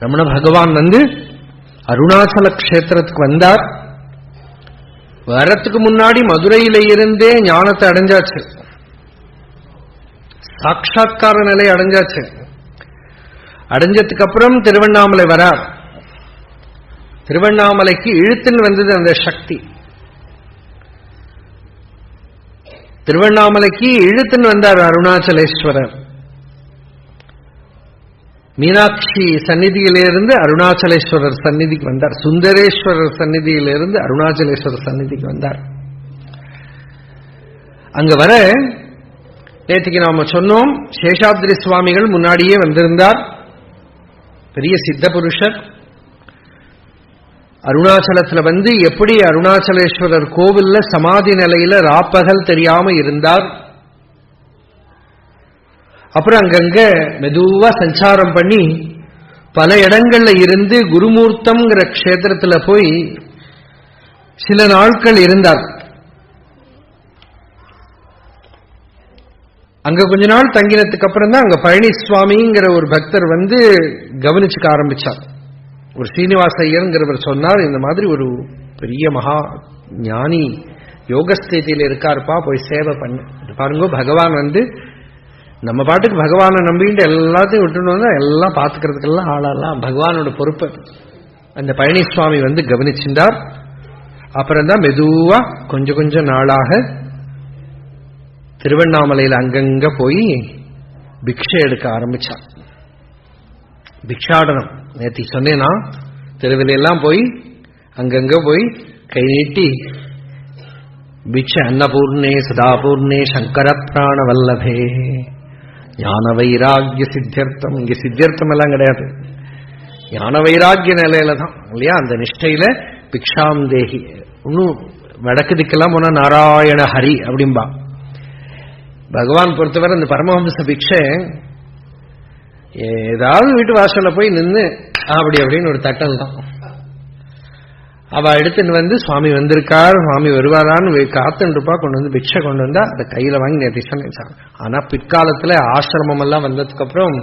ரமண பகவான் அருணாச்சல கஷேத்திரத்துக்கு வந்தார். வரத்துக்கு முன்னாடி மதுரையில இருந்தே ஞானத்தை அடைஞ்சாச்சு, சாட்சா்கார நிலை அடைஞ்சாச்சு. அடைஞ்சதுக்கு அப்புறம் திருவண்ணாமலை வரார். திருவண்ணாமலைக்கு இழுத்துன்னு வந்தது அந்த சக்தி. திருவண்ணாமலைக்கு இழுத்துன்னு வந்தார் அருணாச்சலேஸ்வரர். மீனாட்சி சந்நிதியிலிருந்து அருணாச்சலேஸ்வரர் சந்நிதிக்கு வந்தார். சுந்தரேஸ்வரர் சந்நிதியிலிருந்து அருணாச்சலேஸ்வரர் சந்நிதிக்கு வந்தார். அங்க வர நேற்றுக்கு நாம சொன்னோம், சேஷாத்ரி சுவாமிகள் முன்னாடியே வந்திருந்தார். பெரிய சித்த புருஷர். அருணாச்சலத்துல எப்படி அருணாச்சலேஸ்வரர் கோவில்ல சமாதி நிலையில ராப்பகல் தெரியாம இருந்தார். அப்புறம் அங்கங்க மெதுவா சஞ்சாரம் பண்ணி பல இடங்கள்ல இருந்து குருமூர்த்தம்ங்கிற க்ஷேத்திரத்துல போய் சில நாட்கள் இருந்தார். அங்க கொஞ்ச நாள் தங்கினதுக்கு அப்புறம் தான் அங்க பழனிசுவாமிங்கிற ஒரு பக்தர் கவனிச்சுக்க ஆரம்பிச்சார். ஒரு ஸ்ரீனிவாச ஐயர்ங்கிறவர் சொன்னார், இந்த மாதிரி ஒரு பெரிய மகா ஞானி யோகஸ்திதியில இருக்காருப்பா, போய் சேவை பண்ணு. பாருங்க, பகவான் நம்ம பாட்டுக்கு பகவானை நம்பிட்டு எல்லாத்தையும் விட்டுன்னு எல்லாம் பார்த்துக்கிறதுக்கெல்லாம் ஆளெல்லாம் பகவானோட பொறுப்பு. அந்த பழனிசுவாமி கவனிச்சிருந்தார். அப்புறம் தான் மெதுவா கொஞ்சம் கொஞ்சம் நாளாக திருவண்ணாமலையில் அங்கங்க போய் பிக்ஷை எடுக்க ஆரம்பிச்சார். பிக்ஷாடனம் நேற்று சொன்னேன்னா, தெருவிலெல்லாம் போய் அங்கங்க போய் கை நீட்டி பிக்ஷ அன்னபூர்ணே சதாபூர்ணே சங்கர பிராண வல்லபே ஞான வைராகிய சித்தியர்த்தம். இங்க சித்தியர்த்தம் எல்லாம் கிடையாது, ஞான வைராகிய நிலையில தான் இல்லையா, அந்த நிஷ்டையில பிக்ஷாம் தேகி. இன்னும் வடக்கு திக்கெல்லாம் போனா நாராயண ஹரி அப்படின்பா. பகவான் பொறுத்தவரை இந்த பரமஹம்ச பிக்ஷை ஏதாவது வீட்டு வாசல்ல போய் நின்று அப்படி அப்படின்னு ஒரு தட்டல் தான். அவ எடுத்துன்னு சுவாமி வந்திருக்கார், சுவாமி வருவாரான்னு காத்துன்னு இருப்பா. கொண்டு பிக்ஷை கொண்டு வந்தா அதை கையில வாங்கி நேற்று. ஆனா பிற்காலத்துல ஆசிரமம் எல்லாம் வந்ததுக்கு அப்புறம்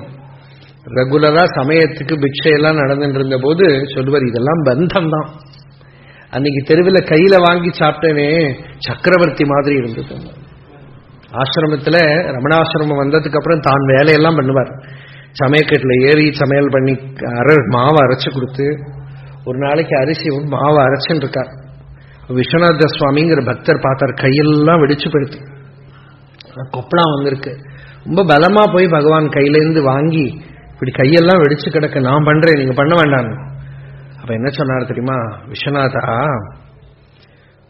ரெகுலரா சமயத்துக்கு பிக்ஷை எல்லாம் நடந்துட்டு இருந்த போது சொல்லுவார், இதெல்லாம் பந்தம் தான். அன்னைக்கு தெருவில் கையில வாங்கி சாப்பிட்டேனே சக்கரவர்த்தி மாதிரி இருந்தது. ஆசிரமத்துல ரமணாசிரமம் வந்ததுக்கு அப்புறம் தான் வேலையெல்லாம் பண்ணுவார். சமயக்கட்டுல ஏறி சமையல் பண்ணி மாவை அரைச்சு கொடுத்து, ஒரு நாளைக்கு அரிசி மாவை அரைச்சுன்னு இருக்கார். விஸ்வநாத சுவாமிங்கிற பக்தர் பார்த்தார், கையெல்லாம் வெடிச்சு போயிடுத்து, கொப்பளம் வந்திருக்கு. ரொம்ப பலமா போய் பகவான் கையிலேருந்து வாங்கி இப்படி கையெல்லாம் வெடிச்சு கிடக்க, நான் பண்றேன் நீங்க பண்ண வேண்டாம். அப்ப என்ன சொன்னார் தெரியுமா, விஸ்வநாதா,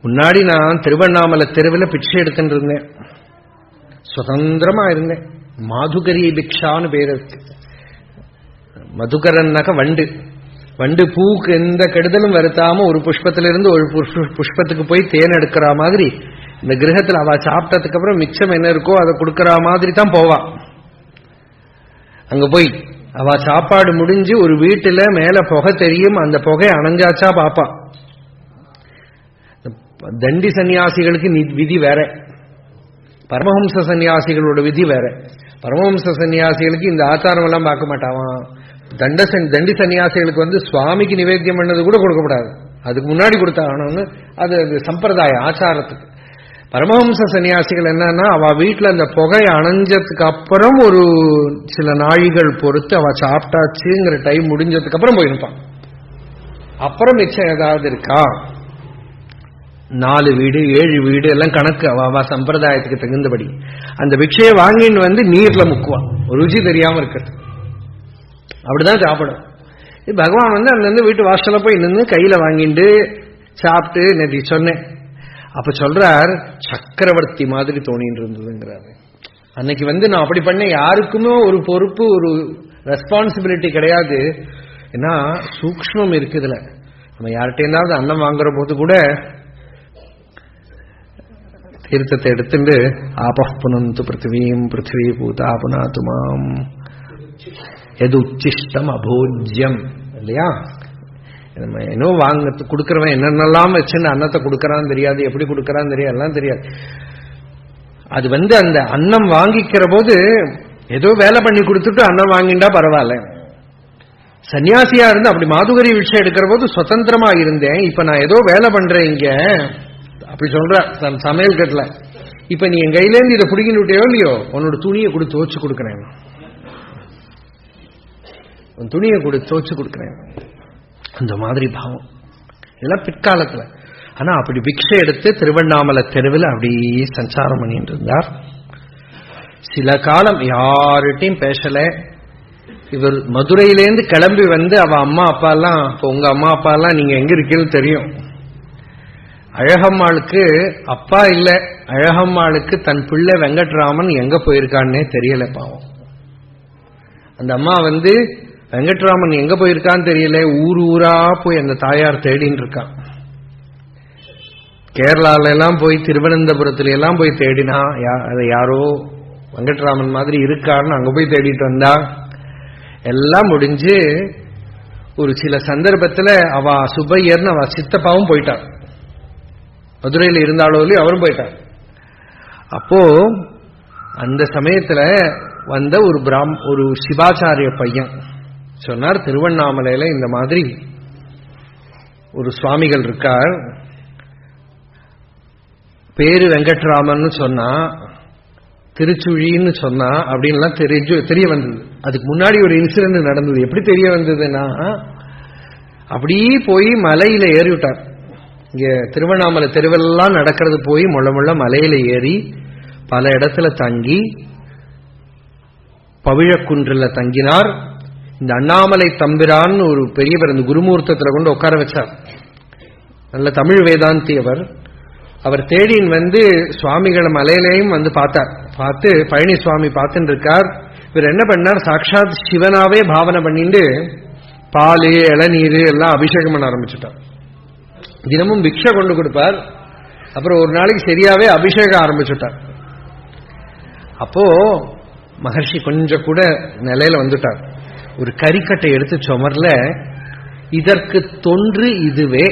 முன்னாடி நான் திருவண்ணாமலை தெருவில் பிச்சை எடுத்துட்டு இருந்தேன், சுதந்திரமா இருந்தேன். மாதுகரி பிக்ஷான்னு பேர் இருக்கு. மதுகரன்னாக்க வண்டு பூக்கு எந்த கெடுதலும் வருத்தாம ஒரு புஷ்பத்திலிருந்து ஒரு புஷ்பத்துக்கு போய் தேன் எடுக்கிற மாதிரி இந்த கிரகத்தில் அவ சாப்பிட்டதுக்கு அப்புறம் மிச்சம் என்ன இருக்கோ அதை கொடுக்கற மாதிரி தான் போவா. அங்க போய் அவ சாப்பாடு முடிஞ்சு ஒரு வீட்டுல மேல புகை தெரியும், அந்த புகை அணைஞ்சாச்சா பாப்பா. தண்டி சன்னியாசிகளுக்கு விதி வேற, பரமஹம்ச சன்னியாசிகளோட விதி வேற. பரமஹம்ச சன்னியாசிகளுக்கு இந்த ஆச்சாரம் எல்லாம் பார்க்க மாட்டாவான். தண்டி சன்னியாசிகளுக்கு சுவாமிக்கு நிவேத்தியம் பண்ணது கூட கொடுக்கப்படாது, அதுக்கு முன்னாடி கொடுத்தாகணும்னு அது சம்பிரதாய ஆச்சாரத்துக்கு. பரமஹம்ச சன்னியாசிகள் என்னன்னா, அவ வீட்டுல அந்த புகை அணைஞ்சதுக்கு அப்புறம் ஒரு சில நாழிகள் பொறுத்து அவ சாப்பிட்டாச்சுங்கிற டைம் முடிஞ்சதுக்கு அப்புறம் போயிருப்பான். அப்புறம் மிச்சம் ஏதாவது இருக்கா, 4 வீடு 7 வீடு எல்லாம் கணக்கு அவ சம்பிரதாயத்துக்கு தகுந்தபடி அந்த பிக்ஷையை வாங்கின்னு நீர்ல முக்குவான், ருச்சி தெரியாம இருக்கிறது. அப்படிதான் சாப்பிடும். பகவான் அந்தந்த வீட்டு வாசல போய் நின்று கையில வாங்கிட்டு சாப்பிட்டு நேற்று சொன்னேன். அப்ப சொல்றார், சக்கரவர்த்தி மாதிரி தோணிட்டு இருந்ததுங்கிறாரு. அன்னைக்கு நான் அப்படி பண்ண, யாருக்குமே ஒரு பொறுப்பு ஒரு ரெஸ்பான்சிபிலிட்டி கிடையாது. ஏன்னா சூக்ஷ்மம் இருக்குதுல. நம்ம யார்கிட்ட அன்னம் வாங்குற போது கூட தீர்த்தத்தை எடுத்துட்டு ஆபப்புனந்து பிருத்திவீம் பிருத்திவி பூதா புனாத்துமாம் எது உச்சிஷ்டம் அபோஜ்யம் இல்லையா. நம்ம என்ன வாங்க கொடுக்கறவன் என்னென்னலாம் வச்சுன்னு அன்னத்தை கொடுக்கறான்னு தெரியாது, எப்படி கொடுக்கறான்னு தெரியாது, எல்லாம் தெரியாது. அது அந்த அன்னம் வாங்கிக்கிற போது ஏதோ வேலை பண்ணி கொடுத்துட்டு அன்னம் வாங்கிண்டா பரவாயில்ல. சன்னியாசியா இருந்து அப்படி மாதுகரி விஷயம் எடுக்கிற போது சுதந்திரமா இருந்தேன், இப்ப நான் ஏதோ வேலை பண்றேன் இங்க அப்படி சொல்ற சமையல் கட்டல. இப்ப நீ என் கையிலேருந்து இதை பிடிக்கிட்டு விட்டேயோ இல்லையோ, உன்னோட துணியை கூட துவச்சு கொடுக்குறேன், உன் துணியை கூட துவச்சு கொடுக்குறேன். அந்த மாதிரி பாவம் இதெல்லாம் பிற்காலத்துல. ஆனா அப்படி பிக்ஷை எடுத்து திருவண்ணாமலை தெருவில் அப்படியே சஞ்சாரம் பண்ணிட்டு இருந்தார். சில காலம் யார்கிட்டையும் பேசல. இவர் மதுரையிலேருந்து கிளம்பி வந்து அவ அம்மா அப்பா எல்லாம், இப்ப உங்க அம்மா அப்பா எல்லாம் நீங்க எங்க இருக்கீங்கன்னு தெரியும். அழகம்மாளுக்கு அப்பா இல்ல, அழகம்மாளுக்கு தன் பிள்ளை வெங்கட்ராமன் எங்க போயிருக்கான்னே தெரியல பாவம். அந்த அம்மா வந்து வெங்கட்ராமன் எங்க போயிருக்கான்னு தெரியல, ஊர் ஊரா போய் அந்த தாயார் தேடின்னு இருக்கான். கேரளால எல்லாம் போய் திருவனந்தபுரத்துல எல்லாம் போய் தேடினா யாரோ வெங்கட்ராமன் மாதிரி இருக்காருன்னு அங்க போய் தேடிட்டு வந்தா. எல்லாம் முடிஞ்சு ஒரு சில சந்தர்ப்பத்துல அவ சுப்பையர்னு அவ சித்தப்பாவும் போயிட்டார். மதுரையில் இருந்தாலோ இல்லையோ அவரும் போயிட்டார். அப்போ அந்த சமயத்துல வந்த ஒரு சிவாச்சாரிய பையன் சொன்னார், திருவண்ணாமலையில இந்த மாதிரி ஒரு சுவாமிகள் இருக்கார், பேரு வெங்கட்ராமன் சொன்னா, திருச்சுழின்னு சொன்னா அப்படின்லாம் தெரிய வந்தது. அதுக்கு முன்னாடி ஒரு இன்சிடென்ட் நடந்தது. எப்படி தெரிய வந்ததுன்னா, அப்படியே போய் மலையில ஏறி விட்டார். இங்க திருவண்ணாமலை தெருவெல்லாம் நடக்கிறது போய் முள்ள மலையில ஏறி பல இடத்துல தங்கி பவிழக்குன்றில் தங்கினார். இந்த அண்ணாமலை தம்பிரான்னு ஒரு பெரியவர் இந்த குருமூர்த்தத்தில் கொண்டு உட்கார வச்சார். நல்ல தமிழ் வேதாந்தி அவர். அவர் தேடின் வந்து சுவாமிகளை மலையிலையும் வந்து பார்த்தார். பார்த்து பழனி சுவாமி பார்த்துட்டு இருக்கார். இவர் என்ன பண்ணார், சாட்சாத் சிவனாவே பாவனை பண்ணிட்டு பால் இளநீர் எல்லாம் அபிஷேகம் பண்ண ஆரம்பிச்சுட்டார். தினமும் பிக்ஷை கொண்டு கொடுப்பார். அப்புறம் ஒரு நாளைக்கு சரியாவே அபிஷேகம் ஆரம்பிச்சுட்டார். அப்போ மகர்ஷி கொஞ்சம் கூட நிலையில வந்துட்டார். ஒரு கரிக்கட்டை எடுத்து சுமர்ல, இதற்கு தொன்று இதுவே,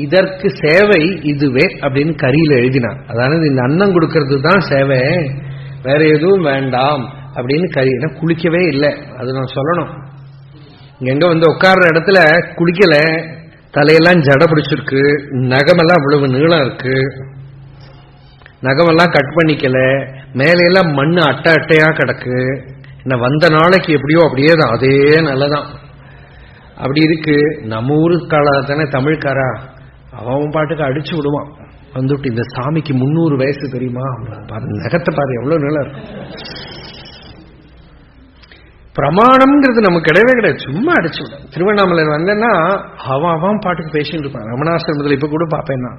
இதற்கு சேவை இதுவே அப்படின்னு கரியில எழுதினார். அதாவது இந்த அன்னம் கொடுக்கறது தான் சேவை, வேற எதுவும் வேண்டாம் அப்படின்னு கரி. குளிக்கவே இல்லை, அது நான் சொல்லணும். எங்க வந்து உட்கார்ற இடத்துல குளிக்கல, தலையெல்லாம் ஜட பிடிச்சிருக்கு, நகமெல்லாம் இவ்வளவு நீளம் இருக்கு, நகமெல்லாம் கட் பண்ணிக்கல, மேலையெல்லாம் மண்ணு அட்டை அட்டையா கிடக்கு. என்ன வந்த நாளைக்கு எப்படியோ அப்படியே தான், அதே நல்லதான் அப்படி இருக்கு. நம்ம ஊருக்கால தானே தமிழ்காரா, அவன் பாட்டுக்கு அடிச்சு விடுவான். வந்துட்டு இந்த சாமிக்கு 300 வயசு தெரியுமா, நகத்தை பாரு எவ்வளவு நிலம் இருக்கு. பிரமாணம்ங்கிறது நமக்கு கிடையவே கிடையாது, சும்மா அடிச்சு விட. திருவண்ணாமலை வந்தேன்னா அவன் பாட்டுக்கு பேசிட்டு இருப்பான். ரமணாசிரமத்தில் இப்ப கூட பார்ப்பேன்னா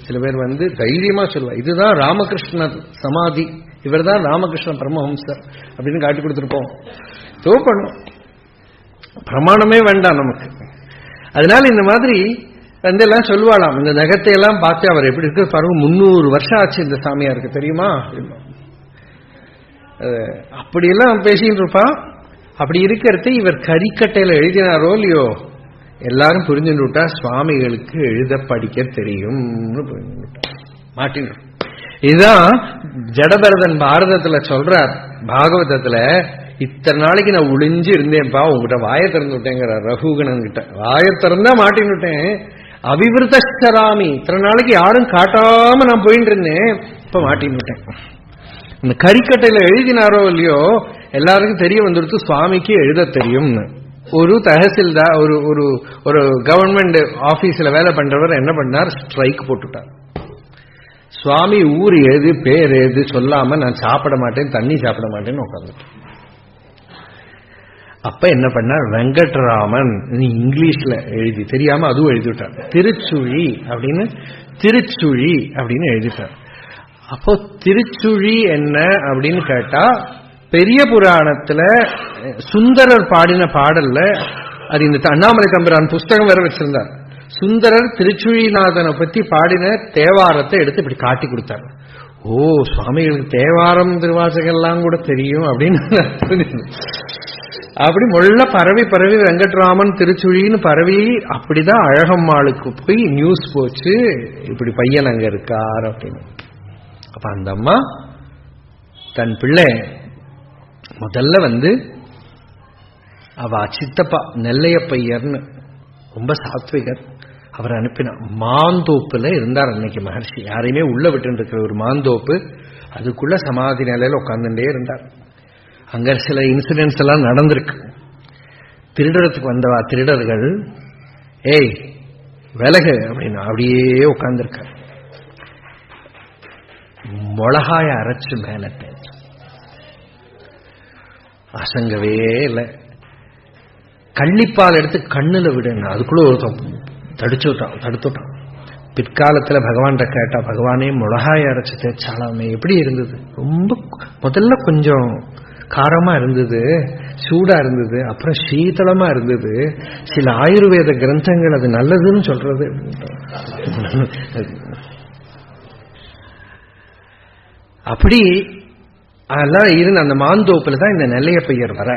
சில பேர் வந்து தைரியமா சொல்லுவா, இதுதான் ராமகிருஷ்ணர் சமாதி, இவர் தான் ராமகிருஷ்ண பரமஹம்சர் அப்படின்னு காட்டி கொடுத்துருப்போம். தோ பண்ணும், பிரமாணமே வேண்டாம் நமக்கு. அதனால இந்த மாதிரி வந்து எல்லாம் சொல்லுவாளாம். இந்த நகத்தை எல்லாம் பார்த்து அவர் எப்படி இருக்கு பாருங்க, 300 வருஷம் ஆச்சு இந்த சாமியா இருக்கு தெரியுமா, அப்படியெல்லாம் பேசிட்டு இருப்பான். அப்படி இருக்கிறது இவர் கரிக்கட்டையில எழுதினாரோ இல்லையோ, எல்லாரும் புரிஞ்சுட்டு விட்டா சுவாமிகளுக்கு எழுத படிக்க தெரியும் மாட்டின். இதுதான் ஜடபரதன் பாரதத்துல சொல்றார். பாகவதத்துல இத்தனை நாளைக்கு நான் ஒளிஞ்சு இருந்தேன்ப்பா, உங்ககிட்ட வாயை திறந்து விட்டேங்கிறார் ரகுகணன் கிட்ட. வாயை திறந்தா மாட்டின்னு விட்டேன், அவிவிருத்தராமி, இத்தனை நாளைக்கு யாரும் காட்டாம நான் போயிட்டு இருந்தேன், இப்ப மாட்டின்னு விட்டேன். இந்த கரிக்கட்டையில எழுதினாரோ இல்லையோ, எல்லாருக்கும் தெரிய வந்துடுத்து சுவாமிக்கு எழுத தெரியும். ஒரு தஹசில்தார், ஒரு கவர்மெண்ட் ஆபீஸ்ல வேலை பண்றவர் என்ன பண்ணார், ஸ்ட்ரைக் போட்டுட்டார். சுவாமி ஊர் ஏது பேர் ஏது சொல்லாம நான் சாப்பிட மாட்டேன், தண்ணி சாப்பிட மாட்டேன்னு உட்காந்துட்டேன். அப்ப என்ன பண்ணார், வெங்கட்ராமன் நீ இங்கிலீஷ்ல எழுதி தெரியாம அதுவும் எழுதிவிட்டார், திருச்சுழி அப்படின்னு எழுதிட்டார். அப்போ திருச்சுழி என்ன அப்படின்னு கேட்டா, பெரிய புராணத்துல சுந்தரர் பாடின பாடல்ல, அது இந்த அண்ணாமலை தம்பிரான் புஸ்தகம் வேற வச்சிருந்தார். சுந்தரர் திருச்சுழிநாதனை பத்தி பாடின தேவாரத்தை எடுத்து இப்படி காட்டி கொடுத்தார். ஓ, சுவாமிகளுக்கு தேவாரம் திருவாசகெல்லாம் கூட தெரியும் அப்படின்னு. அப்படி முள்ள பரவி வெங்கட்ராமன் திருச்சுழின்னு பரவி, அப்படிதான் அழகம்மாளுக்கு போய் நியூஸ் போச்சு, இப்படி பையன் அங்க இருக்கார் அப்படின்னு. அப்ப அந்த அம்மா தன் பிள்ளை முதல்ல வந்து அவ சித்தப்பா நெல்லையப்பையர்னு ரொம்ப சாத்விகர், அவர் அனுப்பினார். மாந்தோப்புல இருந்தார் அன்னைக்கு மகர்ஷி. யாரையுமே உள்ள விட்டு இருக்கிற ஒரு மாந்தோப்பு, அதுக்குள்ள சமாதி நிலையில உட்கார்ந்துட்டே இருந்தார். அங்க சில இன்சிடென்ட்ஸ் எல்லாம் நடந்திருக்கு. திருடறதுக்கு வந்தவா திருடர்கள், ஏய் விலகு அப்படின்னு அப்படியே உட்கார்ந்துருக்க. மிளகாய அரைச்சு மேல தேய்ச்சு அசங்கவே இல்லை. கள்ளிப்பால் எடுத்து கண்ணுல விடுங்க, அதுக்குள்ள ஒருத்தன் தடுத்துட்டான். பிற்காலத்துல பகவான் கேட்டா, பகவானே மிளகாய அரைச்சு தேய்ச்சாலாமே, எப்படி இருந்தது? ரொம்ப முதல்ல கொஞ்சம் காரமா இருந்தது, சூடா இருந்தது, அப்புறம் சீதளமா இருந்தது. சில ஆயுர்வேத கிரந்தங்கள் அது நல்லதுன்னு சொல்றது. அப்படி அதெல்லாம் இருந்து அந்த மாந்தோப்புல தான் இந்த நெல்லையப்பையர் வர.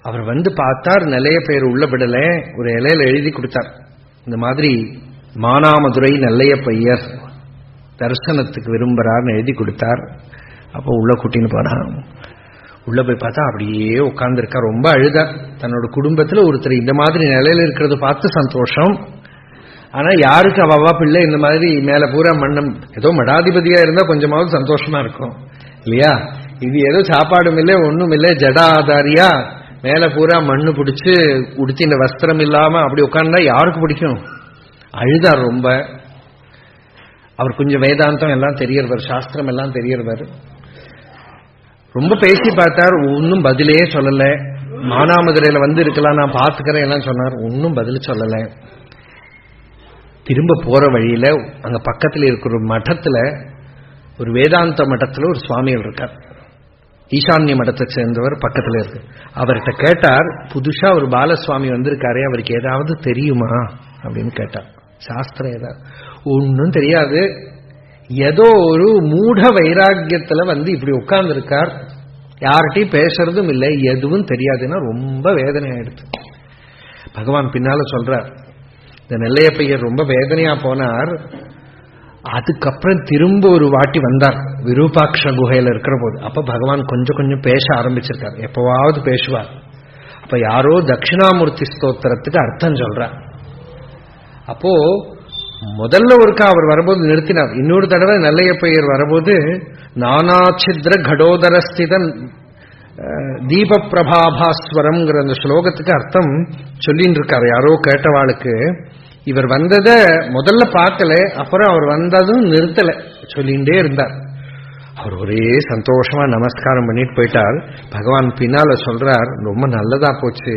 அவர் வந்து பார்த்தார், நெல்லையப்பையர் உள்ள விடல, ஒரு இலையில எழுதி கொடுத்தார், இந்த மாதிரி மானாமதுரை நெல்லையப்பையர் தரிசனத்துக்கு விரும்புறார்னு எழுதி கொடுத்தார். அப்போ உள்ள கூட்டின்னு போறான். உள்ள போய் பார்த்தா அப்படியே உட்கார்ந்துருக்கா, ரொம்ப அழுதார். தன்னோட குடும்பத்துல ஒருத்தர் இந்த மாதிரி நிலையில இருக்கிறது பார்த்து சந்தோஷம். ஆனா யாருக்கு அவா பிள்ளை இந்த மாதிரி மேல பூரா மண்ணம், ஏதோ மடாதிபதியா இருந்தா கொஞ்சமாவது சந்தோஷமா இருக்கும் இல்லையா? இது ஏதோ சாப்பாடும் இல்லை ஒண்ணும் இல்லை, ஜடா ஆதாரியா மேல பூரா மண்ணு பிடிச்சு உடுத்தின வஸ்திரம் இல்லாம அப்படி உட்கார்ந்தா யாருக்கு பிடிக்கும்? அழுதார் ரொம்ப. அவர் கொஞ்சம் வேதாந்தம் எல்லாம் தெரியறவர், சாஸ்திரம் எல்லாம் தெரியறவர். ரொம்ப பேசி பார்த்தார், ஒன்னும் பதிலே சொல்லல. மானாமதுரையில வந்து இருக்கலாம், நான் பாத்துக்கிறேன் எல்லாம் சொன்னார், ஒன்னும் பதில் சொல்லல. திரும்ப போற வழியில அங்க பக்கத்துல இருக்கிற ஒரு மடத்துல, ஒரு வேதாந்த மடத்துல ஒரு சுவாமிகள் இருக்கார், ஈசான்ய மடத்தை சேர்ந்தவர், பக்கத்துல இருக்கு. அவர்கிட்ட கேட்டார், புதுசா ஒரு பாலசுவாமி வந்திருக்காரே, அவருக்கு ஏதாவது தெரியுமா அப்படின்னு கேட்டார். சாஸ்திரம் ஏதாவது? ஒன்னும் தெரியாது, ஏதோ ஒரு மூட வைராக்கியத்துல வந்து இப்படி உட்கார்ந்து இருக்கார், யார்கிட்டையும் பேசுறதும் இல்லை, எதுவும் தெரியாதுன்னா ரொம்ப வேதனை ஆயிடுது. பகவான் பின்னால சொல்றார், இந்த நெல்லையப்பையர் ரொம்ப வேதனையா போனார். அதுக்கப்புறம் திரும்ப ஒரு வாட்டி வந்தார் விரூபாட்ச குகையில இருக்கிற போது. அப்ப பகவான் கொஞ்சம் கொஞ்சம் பேச ஆரம்பிச்சிருக்கார், எப்பவாவது பேசுவார். அப்ப யாரோ தட்சிணாமூர்த்தி ஸ்தோத்திரத்துக்கு அர்த்தம் சொல்றார். அப்போ முதல்ல ஒருக்கா அவர் வரும்போது நிறுத்தினார். இன்னொரு தடவை நெல்லையப்பையர் வரும்போது நானாச்சித்ர கடோதரஸ்திதன் தீப பிரபாபாஸ்வரம்ங்கிற அந்த ஸ்லோகத்துக்கு அர்த்தம் சொல்லின்னு இருக்காரு. யாரோ கேட்டவாளுக்கு இவர் வந்ததை முதல்ல பார்க்கல, அப்புறம் அவர் வந்ததும் நிறுத்தல, சொல்லிகிட்டே இருந்தார். அவர் ஒரே சந்தோஷமா நமஸ்காரம் பண்ணிட்டு போயிட்டார். பகவான் பின்னால சொல்றார், ரொம்ப நல்லதா போச்சு,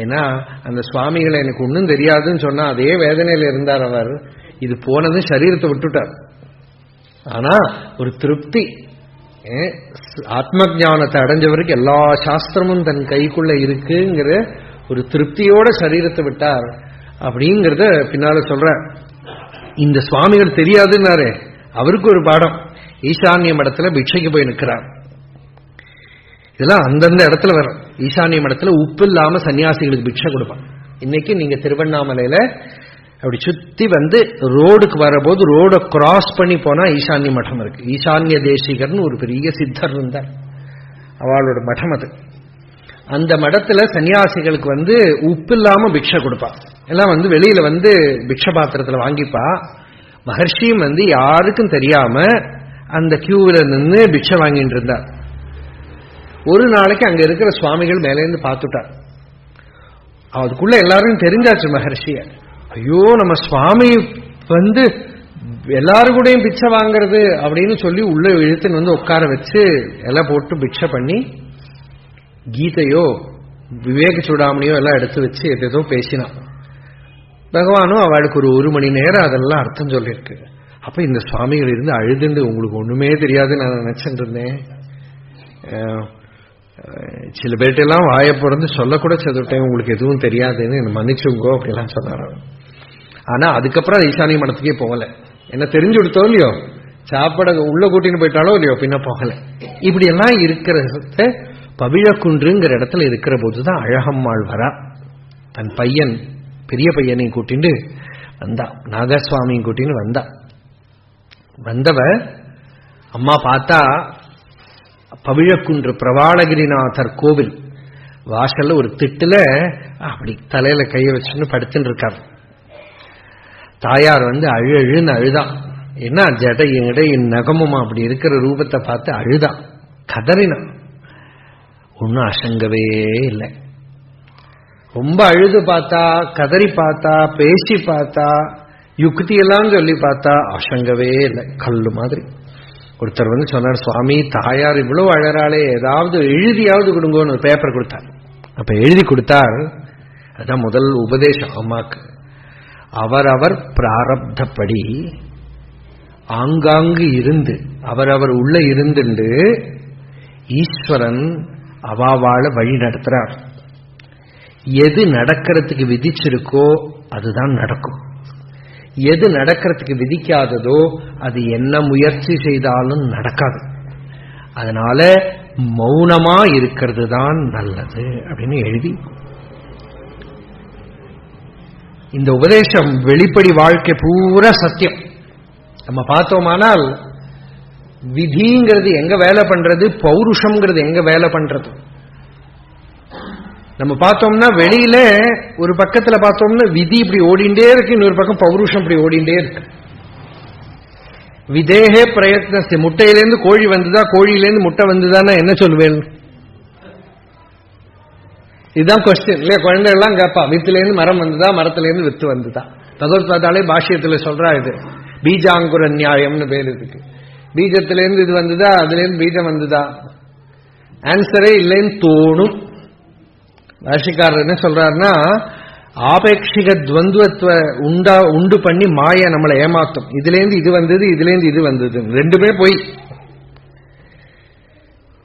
ஏன்னா அந்த சுவாமிகளை எனக்கு ஒன்றும் தெரியாதுன்னு சொன்னா அதே வேதனையில இருந்தார் அவர். இது போனதும் சரீரத்தை விட்டுட்டார். ஆனா ஒரு திருப்தி, ஆத்ம ஞானத்தை அடைஞ்சவருக்கு எல்லா சாஸ்திரமும் தன் கைக்குள்ள இருக்குங்கிற ஒரு திருப்தியோட சரீரத்தை விட்டார் அப்படிங்கிறத பின்னால சொல்ற. இந்த சுவாமிகள் தெரியாதுன்னாரு, அவருக்கு ஒரு பாடம். ஈசான்ய மடத்துல பிக்ஷைக்கு போய் நிற்கிறார். இதெல்லாம் அந்தந்த இடத்துல வரும். ஈசான்ய மடத்துல உப்பு இல்லாம சன்னியாசிகளுக்கு பிக்ஷை கொடுப்பான். இன்னைக்கு நீங்க திருவண்ணாமலையில அப்படி சுத்தி வந்து ரோடுக்கு வரபோது ரோட கிராஸ் பண்ணி போனா ஈசான்ய மடம் இருக்கு. ஈசான்ய தேசிகர்னு ஒரு பெரிய சித்தர் இருந்தார், அவளோட மடம் அது. அந்த மடத்துல சன்னியாசிகளுக்கு வந்து உப்பு இல்லாம பிக்ஷை கொடுப்பா. எல்லாம் வந்து வெளியில வந்து பிக்ஷ பாத்திரத்துல வாங்கிப்பா. மகர்ஷியும் வந்து யாருக்கும் தெரியாம அந்த கியூவில நின்று பிக்ஷை வாங்கிட்டு இருந்தார். ஒரு நாளைக்கு அங்க இருக்கிற சுவாமிகள் மேலேருந்து பார்த்துட்டார். அதுக்குள்ள எல்லாரும் தெரிஞ்சாச்சு மகர்ஷிய. ஐயோ, நம்ம சுவாமி வந்து எல்லாரும் கூடயும் பிச்சை வாங்கறது அப்படின்னு சொல்லி உள்ள இழுத்துன்னு வந்து உட்கார வச்சு எல்லாம் போட்டு பிக்ஷை பண்ணி கீதையோ விவேக சூடாமணியோ எல்லாம் எடுத்து வச்சு எதோ பேசினான். பகவானும் அவளுக்கு ஒரு மணி நேரம் அதெல்லாம் அர்த்தம் சொல்லியிருக்கு. அப்ப இந்த சுவாமிகள் இருந்து அழுதுண்டு, உங்களுக்கு ஒண்ணுமே தெரியாதுன்னு நான் நினைச்சுட்டு இருந்தேன், சில பேர்ட்டெல்லாம் வாயை பிறந்து சொல்லக்கூட செதுட்டேன், உங்களுக்கு எதுவும் தெரியாதுன்னு என்ன மன்னிச்சுங்கோ அப்படிலாம் சொன்னார். ஆனா அதுக்கப்புறம் ஈசானிய மடத்துக்கே போகல. என்ன தெரிஞ்சு கொடுத்தோ இல்லையோ, சாப்பாட உள்ள கூட்டின்னு போயிட்டாலோ இல்லையோ, பின்ன போகல. இப்படி எல்லாம் இருக்கிறத பவிழக்குன்றுங்கிற இடத்துல இருக்கிற போதுதான் அழகம்மாள் வரா. தன் பையன் பெரிய பையனையும் கூட்டிட்டு வந்தா, நாகசுவாமியும் கூட்டின்னு வந்தா. வந்தவ அம்மா பார்த்தா பவிழக்குன்று பிரவாளகிரிநாதர் கோவில், வாசல்ல ஒரு திட்டுல அப்படி தலையில கைய வச்சுன்னு படுத்துட்டு இருக்கார். தாயார் அழுன்னு அழுதான். என்ன ஜடை இடை நகமும் அப்படி இருக்கிற ரூபத்தை பார்த்து அழுதான், கதறினான். ஒன்னும் அசங்கவே இல்லை. ரொம்ப அழுது பார்த்தா, கதறி பார்த்தா, பேசி பார்த்தா, யுக்தியெல்லாம் சொல்லி பார்த்தா அசங்கவே இல்லை, கல்லு மாதிரி. ஒருத்தர் சொன்னார், சுவாமி தாயார் இவ்வளவு அழறாளே, ஏதாவது எழுதியாவது கொடுங்கன்னு ஒரு பேப்பர் கொடுத்தார். அப்ப எழுதி கொடுத்தார். அதுதான் முதல் உபதேசம் அம்மாக்கு. அவரவர் பிராரப்தப்படி ஆங்காங்கு இருந்து அவரவர் உள்ள இருந்துண்டு ஈஸ்வரன் அவாவாழ வழி நடத்துறார். எது நடக்கிறதுக்கு விதிச்சிருக்கோ அதுதான் நடக்கும். எது நடக்கிறதுக்கு விதிக்காததோ அது என்ன முயற்சி செய்தாலும் நடக்காது. அதனால மௌனமா இருக்கிறது தான் நல்லது அப்படின்னு எழுதி. இந்த உபதேசம் வெளிப்படி வாழ்க்கை பூரா சத்தியம். நம்ம பார்த்தோமானால் விதிங்கிறது எங்க வேலை பண்றது, பௌருஷம்ங்கிறது எங்க வேலை பண்றது. நம்ம பார்த்தோம்னா வெளியில ஒரு பக்கத்துல பார்த்தோம்னா விதி இப்படி ஓடிண்டே இருக்கு, இன்னொரு பக்கம் பௌருஷம் இப்படி ஓடிண்டே இருக்கு. விதேகே பிரயத்னஸ்தி, முட்டையிலேருந்து கோழி வந்துதா, கோழியிலேருந்து முட்டை வந்துதான்னா என்ன சொல்லுவேன்? இதுதான் கொஸ்டின் இல்லையா? குழந்தைகள்லாம் கேட்பா, வித்துலேருந்து மரம் வந்துதா, மரத்திலேருந்து வித்து வந்துதா. பகவத்பாதாலே பாஷ்யத்துல சொல்றா, இது பீஜாங்குர நியாயம்னு பேர் இதுக்கு. பீஜத்திலேருந்து இது வந்துதா, அதுலேருந்து பீஜம் வந்துதா? ஆன்சரே இல்லைன்னு தோணும். பாஷ்யக்காரர் என்ன சொல்றாருன்னா, ஆபேட்சிக துவந்துவத்துவ உண்டு பண்ணி மாய நம்மளை ஏமாத்தும். இதுலேருந்து இது வந்தது, இதுலேருந்து இது வந்தது, ரெண்டுமே போய்.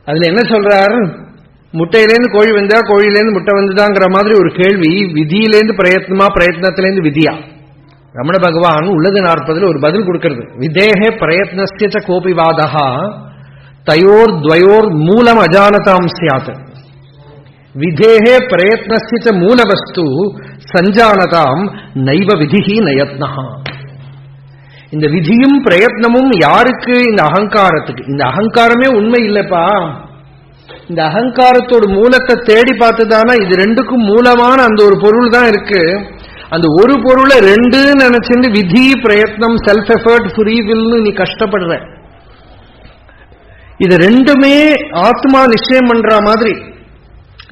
அதுல என்ன சொல்றாரு, முட்டையிலேருந்து கோழி வந்தா, கோழியிலேருந்து முட்டை வந்துதாங்கிற மாதிரி ஒரு கேள்வி. விதியிலேருந்து பிரயத்னமா, பிரயத்னத்திலேருந்து விதியா? ரமண பகவான் உள்ளது 40 ஒரு பதில் கொடுக்கிறது. விதேகே பிரயத்னஸ்ய கோபி வாதா தயோர் துவயோர் மூலம் அஜானதாம் சியாத். விதேகே பிரயத்னஸ்ய மூலவஸ்து சஞ்சானதாம் நைவ விதிஹி நயத்னஹா. இந்த விதியும் பிரயத்னமும் யாருக்கு? இந்த அகங்காரத்துக்கு. இந்த அகங்காரமே உண்மை இல்லப்பா. இந்த அகங்காரத்தோட மூலத்தை தேடி பார்த்துதானா இது ரெண்டுக்கும் மூலமான அந்த ஒரு பொருள் தான் இருக்கு. அந்த ஒரு பொருளை ரெண்டு நினைச்சுட்டு விதி பிரயத்னம் செல்ஃப் எஃபர்ட் ஃப்ரீ வில்னு நீ கஷ்டப்படுற. இது ரெண்டுமே ஆத்மா நிச்சயம் பண்ற மாதிரி.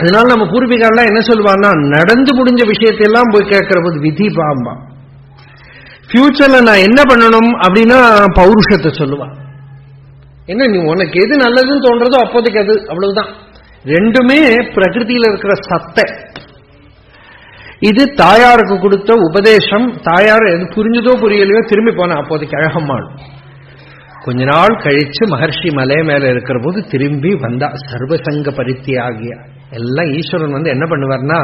அதனால நம்ம பூர்வீகெல்லாம் என்ன சொல்லுவான்னா, நடந்து முடிஞ்ச விஷயத்தையெல்லாம் போய் கேட்கிற போது விதி பாம்பா. ஃபியூச்சர்ல நான் என்ன பண்ணணும் அப்படின்னா பௌருஷத்தை சொல்லுவான். என்ன நீ உனக்கு எது நல்லதுன்னு தோன்றதோ அப்போதைக்கு அது, அவ்வளவுதான். ரெண்டுமே பிரகிருதியில இருக்கிற சத்தை. இது தாயாருக்கு கொடுத்த உபதேசம். தாயார் எது புரிஞ்சதோ புரியலையோ திரும்பி போன அப்போதைக்கு அழகம்மாள். கொஞ்ச நாள் கழிச்சு மகர்ஷி மலை மேல இருக்கிற போது திரும்பி வந்தா. சர்வசங்க பரித்தியாகிய எல்லாம் ஈஸ்வரன் என்ன பண்ணுவார்னா,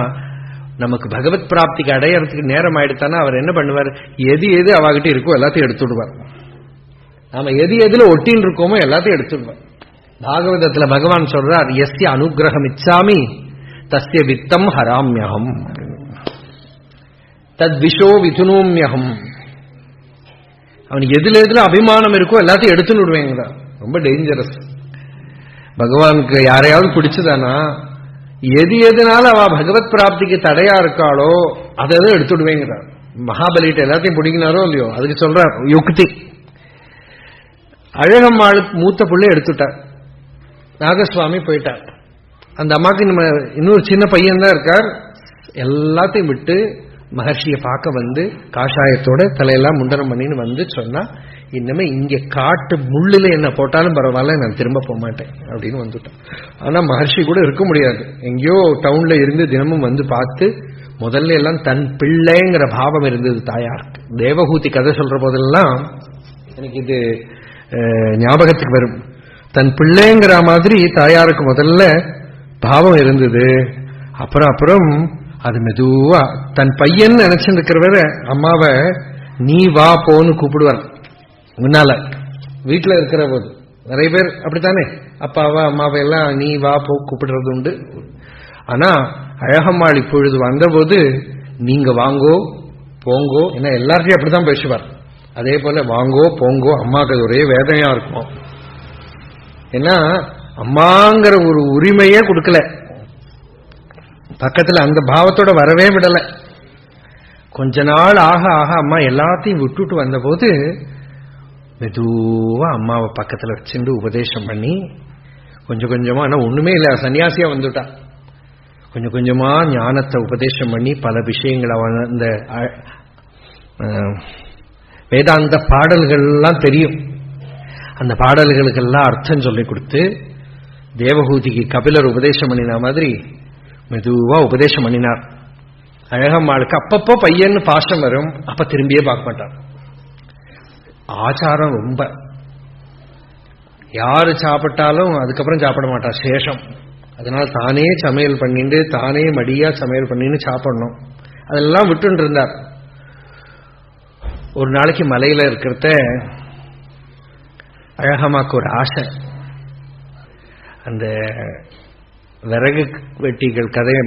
நமக்கு பகவத் பிராப்திக்கு அடையறதுக்கு நேரம் ஆயிடுத்தானா அவர் என்ன பண்ணுவார், எது எது அவகிட்ட இருக்கோ எல்லாத்தையும் எடுத்துடுவார். நாம எது எதுல ஒட்டின்னு இருக்கோமோ எல்லாத்தையும் எடுத்துடுவார். பாகவதத்துல பகவான் சொல்றார், எஸ்ய அனுகிரகம் இச்சாமி தஸ்ய வித்தம் ஹராமியகம் தத் விஷோ விதுனோமியகம். அவனுக்கு எதுல எதுல அபிமானம் இருக்கோ எல்லாத்தையும் எடுத்துன்னு விடுவேங்க. ரொம்ப டேஞ்சரஸ். பகவானுக்கு யாரையாவது பிடிச்சதானா எது எதுனால அவ பகவத் பிராப்திக்கு தடையா இருக்காளோ அதை எடுத்துடுவேங்கிறார். மகாபலிட்ட எல்லாத்தையும் பிடிக்கினாரோ இல்லையோ அதுக்கு சொல்றார் யுக்தி. அழகம்மாள் மூத்த பிள்ளை எடுத்துட்டார். நாகசுவாமி போயிட்டார். அந்த அம்மாக்கு நம்ம இன்னொரு சின்ன பையன் தான் இருக்கார். எல்லாத்தையும் விட்டு மகர்ஷியை பார்க்க காஷாயத்தோட தலையெல்லாம் முண்டனம் பண்ணின்னு சொன்னா, இன்னமே இங்க காட்டு முள்ளுல என்ன போட்டாலும் பரவாயில்ல, நான் திரும்ப போக மாட்டேன் அப்படின்னு வந்துட்டேன். ஆனா மகர்ஷி கூட இருக்க முடியாது. எங்கேயோ டவுன்ல இருந்து தினமும் பார்த்து முதல்ல எல்லாம் தன் பிள்ளைங்கிற பாவம் இருந்தது தாயாருக்கு. தேவஹூதி கதை சொல்ற போதெல்லாம் எனக்கு இது ஞாபகத்துக்கு வரும். தன் பிள்ளைங்கிற மாதிரி தாயாருக்கு முதல்ல பாவம் இருந்தது. அப்புறம் அது மெதுவா தன் பையன் நினைச்சுட்டு இருக்கிறவர அம்மாவை நீ வா போன்னு கூப்பிடுவார். முன்னால வீட்டுல இருக்கிற போது நிறைய பேர் அப்படித்தானே, அப்பாவா அம்மாவை எல்லாம் நீ வா போ கூப்பிடுறது உண்டு. ஆனா அழகம்மாள் இப்பொழுது வந்தபோது நீங்க வாங்கோ போங்கோ, ஏன்னா எல்லார்ட்டையும் அப்படித்தான் பேசுவார். அதே போல வாங்கோ போங்கோ, அம்மாவுக்கு அது ஒரே வேதனையா இருக்கும். ஏன்னா அம்மாங்கிற ஒரு உரிமையே கொடுக்கல. பக்கத்துல அந்த பாவத்தோட வரவே விடல. கொஞ்ச நாள் ஆக ஆக அம்மா எல்லாத்தையும் விட்டுட்டு வந்த போது மெதுவா அம்மாவை பக்கத்துல வச்சுட்டு உபதேசம் பண்ணி கொஞ்சம் கொஞ்சமா, ஆனா ஒண்ணுமே இல்லை, சன்னியாசியா வந்துட்டா, கொஞ்சம் கொஞ்சமா ஞானத்தை உபதேசம் பண்ணி பல விஷயங்களை அந்த வேதாந்த பாடல்கள்லாம் தெரியும், அந்த பாடல்களுக்கெல்லாம் அர்த்தம் சொல்லி கொடுத்து தேவகூதிக்கு கபிலர் உபதேசம் பண்ணின மாதிரி மெதுவா உபதேசம் பண்ணினார். அழகம்மாளுக்கு அப்பப்போ பையன்னு பாசம் வரும், அப்ப திரும்பியே பார்க்க மாட்டார். ஆச்சாரம் ரொம்ப, யாரு சாப்பிட்டாலும் அதுக்கப்புறம் சாப்பிட மாட்டார், சேஷம். அதனால தானே சமையல் பண்ணிட்டு தானே மடியா சமையல் பண்ணின்னு சாப்பிடணும், அதெல்லாம் விட்டு இருந்தார். ஒரு நாளைக்கு மலையில இருக்கிறத அழகம்மாக்கு ஒரு ஆசை, அந்த விறகு வெட்டிகள் கதையை